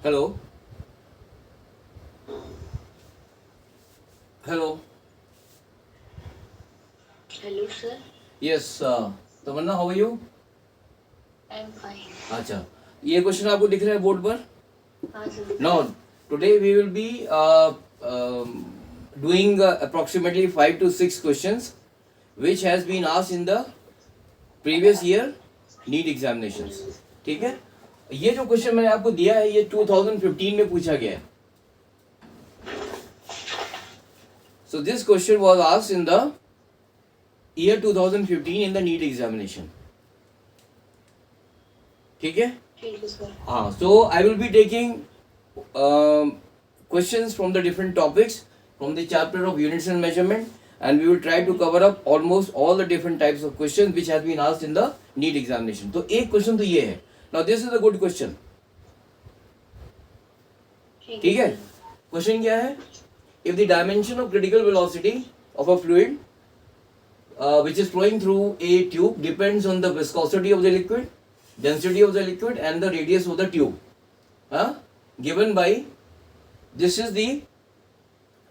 Hello hello Hello, sir. Yes Tamanna, how are you? I'm fine. अच्छा, ये question आपको दिख रहा है बोर्ड पर? Sir. Now today we will be doing approximately 5 to 6 questions which has been asked in the previous year NEET examinations. ठीक है, ये जो क्वेश्चन मैंने आपको दिया है ये 2015 में पूछा गया है. So this question was asked in the year 2015 in the NEET examination. ठीक है, ठीक है सर. हाँ. So I will be taking questions from the different topics from the chapter of units and measurement, and we will try to cover up almost all the different types of questions which has been asked in the NEET examination. तो एक question तो ये है. Now this is a good question. ठीक है, question क्या है? If the dimension of critical velocity of a fluid which is flowing through a tube depends on the viscosity of the liquid, density of the liquid and the radius of the tube, given by this is the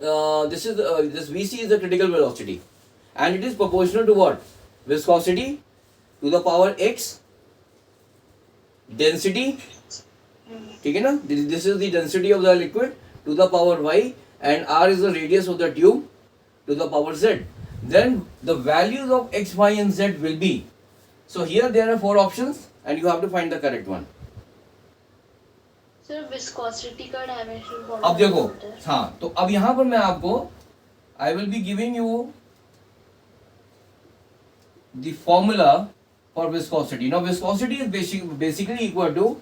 this VC is the critical velocity and it is proportional to what? Viscosity to the power x, density, ठीक है ना? This is the density of the liquid to the power y and r is the radius of the tube to the power z. Then the values of x, y and z will be. So here there are 4 options and you have to find the correct one. Sir viscosity का dimension अब देखो, हाँ, तो अब यहाँ पर मैं आपको I will be giving you the formula for viscosity. Now viscosity is basically equal to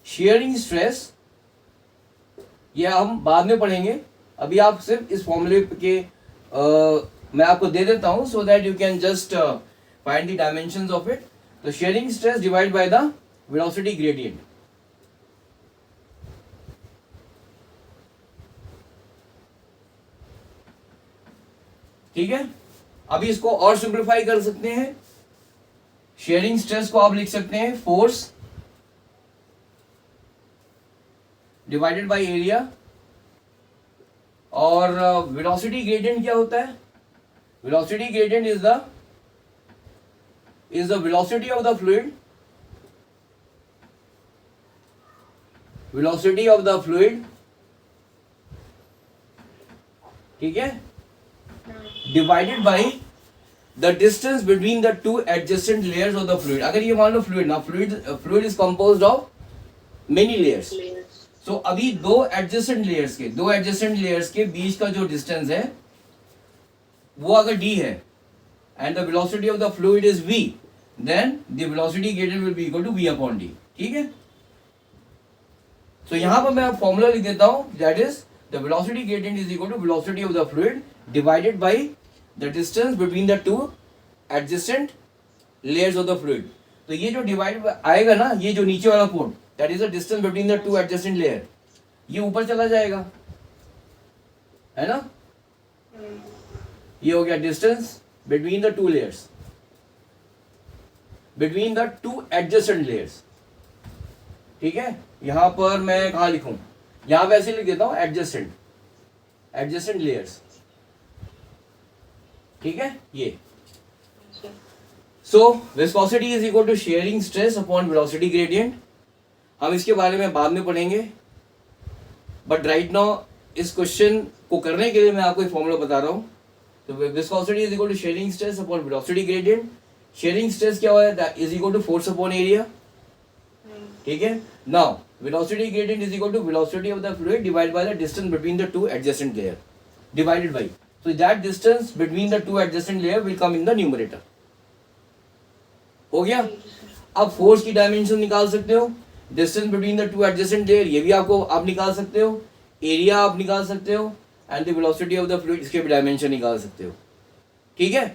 shearing stress. ये हम बाद में पढ़ेंगे, अभी आप सिर्फ इस फॉर्मूले के मैं आपको दे देता हूँ so that you can just find the dimensions of it. तो shearing stress divided by the velocity gradient. ठीक है, अभी इसको और सिंप्लीफाई कर सकते हैं. शेयरिंग स्ट्रेस को आप लिख सकते हैं फोर्स डिवाइडेड बाय एरिया. और वेलोसिटी ग्रेडियंट क्या होता है? Velocity gradient is the velocity of the fluid, velocity of the fluid, ठीक है, divided by the distance between the two adjacent layers of the fluid. अगर ये मान लो फ्लूइड ना, fluid is composed of many layers. So अभी दो adjacent layers के बीच का जो डिस्टेंस है वो अगर d है and the velocity of the fluid is v, then the velocity gradient will be equal to v upon d. ठीक है, सो यहां पर मैं फॉर्मूला लिख देता हूं, that is the velocity gradient is equal to velocity of the fluid divided by the distance between the two adjacent layers of the fluid. तो ये जो डिवाइड आएगा ना, ये जो नीचे वाला port, that is the distance between the two adjacent layer, ये ऊपर चला जाएगा, है ना? ये हो गया distance between the two layers, between the two adjacent layers. ठीक है, यहां पर मैं कहा लिखूं? यहां वैसे लिख देता हूं एडजेसेंट लेयर्स. ठीक है, ये so viscosity is equal to shearing stress upon velocity gradient. हम इसके बारे में बाद में पढ़ेंगे, बट राइट नाउ इस क्वेश्चन को करने के लिए मैं आपको एक फॉर्मूला बता रहा हूं. तो viscosity is equal to shearing stress upon velocity gradient. Shearing stress क्या होता है? Is equal to force upon area. ठीक है, now velocity gradient is equal to velocity of the fluid divided by the distance between the two adjacent layer divided by, so that distance between the two adjacent layer will come in the numerator. हो गया? अब force की dimension निकाल सकते हो, distance between the two adjacent layer ये भी आप निकाल सकते हो, एरिया आप निकाल सकते हो and the velocity of the fluid, इसके भी डायमेंशन निकाल सकते हो. ठीक है,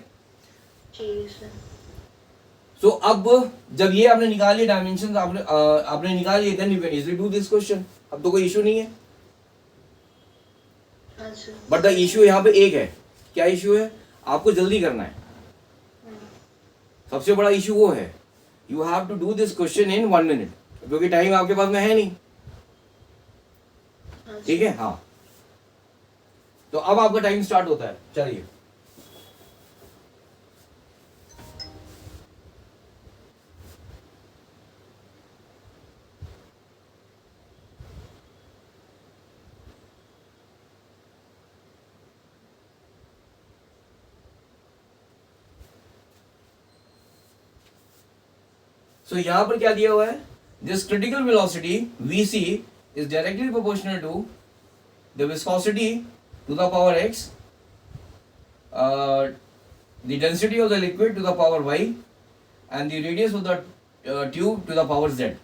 सो अब जब ये आपने निकाल लिए डायमेंशन, आपने निकाल लिए, then you can easily do this question. अब तो कोई इशू नहीं है. बट द इश्यू यहाँ पे एक है. क्या इश्यू है? आपको जल्दी करना है. सबसे बड़ा इश्यू वो है, you have to do this question in 1 minute, क्योंकि टाइम आपके पास में है नहीं. ठीक है, हाँ। तो अब आपका टाइम स्टार्ट होता है, चलिए। So यहाँ पर क्या दिया हुआ है, this critical velocity vc is directly proportional to the viscosity to the power x, the density of the liquid to the power y, and the radius of the tube to the power z.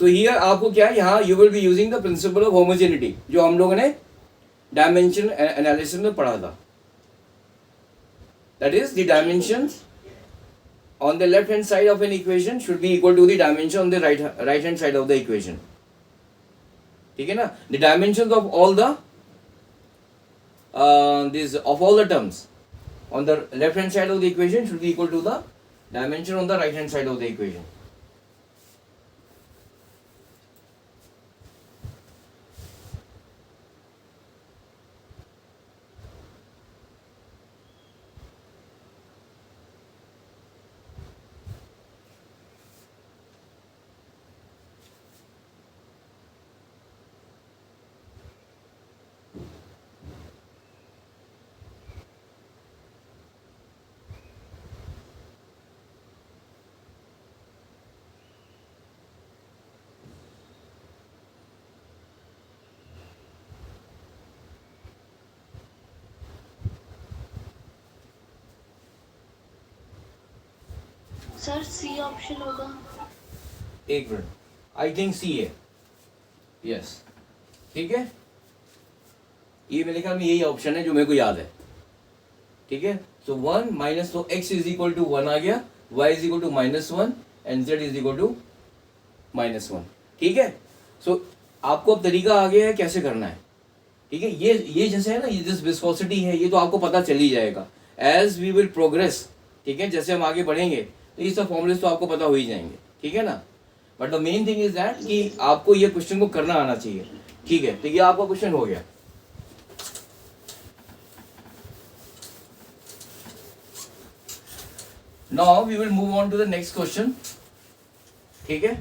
So here आपको क्या, यहाँ you will be using the principle of homogeneity, जो हम लोगों ने dimension analysis में पढ़ा था. That is, the dimensions on the left hand side of an equation should be equal to the dimension on the right hand side of the equation. ठीक है ना? The dimensions of all the of all the terms on the left hand side of the equation should be equal to the dimension on the right hand side of the equation. Sir C option होगा. एक minute, I think सी है, yes, ठीक है, ये मेरे ख्याल में यही ऑप्शन है जो मेरे को याद है. ठीक है, सो 1 माइनस, तो x इज इक्वल टू 1 आ गया, y is equal to -1 and z is equal to -1. ठीक है, सो आपको अब तरीका आ गया है कैसे करना है. ठीक है, ये जैसे है ना, ये जिस विस्कोसिटी है, ये तो आपको पता चल ही जाएगा एज वी विल प्रोग्रेस. ठीक है, जैसे हम आगे बढ़ेंगे तो ये सब फॉर्मूलेस तो आपको पता हो ही जाएंगे. ठीक है ना, but the main thing is that कि आपको ये क्वेश्चन को करना आना चाहिए. ठीक है, तो ये आपका क्वेश्चन हो गया. Now we will move on to the next question. ठीक है,